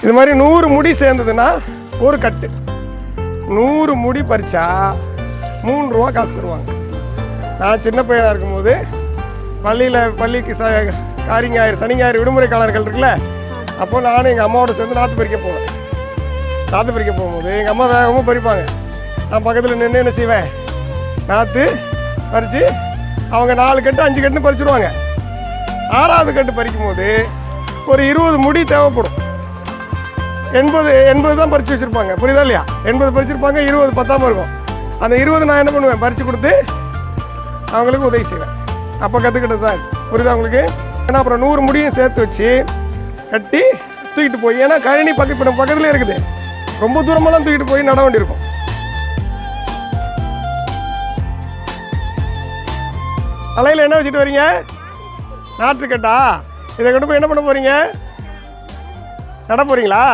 இது மாதிரி 100 முடி சேர்ந்ததுன்னா ஒரு கட்டு. 100 முடி பறிச்சா 3 ரூபா காசு தருவாங்க. நான் சின்ன பையனாக இருக்கும்போது பள்ளிக்கு காரி ஞாயிறு சனி ஞாயிறு விடுமுறை காலங்கள் இருக்குல்ல, அப்போ நானும் எங்கள் அம்மாவோட சேர்ந்து நாற்று பறிக்க போவேன். நாற்று பறிக்க போகும்போது எங்கள் அம்மா வேகமாக பறிப்பாங்க. நான் பக்கத்தில் நின்று என்ன செய்வேன், நாற்று பறித்து அவங்க 4 கட்டு 5 கட்டுன்னு பறிச்சுடுவாங்க. 6வது கட்டு பறிக்கும் போது ஒரு 20 முடி தேவைப்படும். 80 தான் பறித்து வச்சுருப்பாங்க, புரியுதா இல்லையா? 80 பறிச்சிருப்பாங்க, 20 பத்தாமல் இருக்கும். அந்த 20 நான் என்ன பண்ணுவேன், பறித்து கொடுத்து அவங்களுக்கு உதவி செய்வேன். அப்போ கற்றுக்கிட்டது தான், புரியுதா உங்களுக்கு? ஏன்னா அப்புறம் 100 முடியும் சேர்த்து வச்சு கட்டி தூக்கிட்டு போய், ஏன்னா கழனி பக்கத்துலேயே இருக்குது, ரொம்ப தூரமெல்லாம் தூக்கிட்டு போய் நட வேண்டி இருக்கும். தலையில் என்ன வச்சுட்டு வரீங்க? நாற்று கட்டா. இதை கொண்டு போய் என்ன பண்ண போகிறீங்க? நட போகிறீங்களா?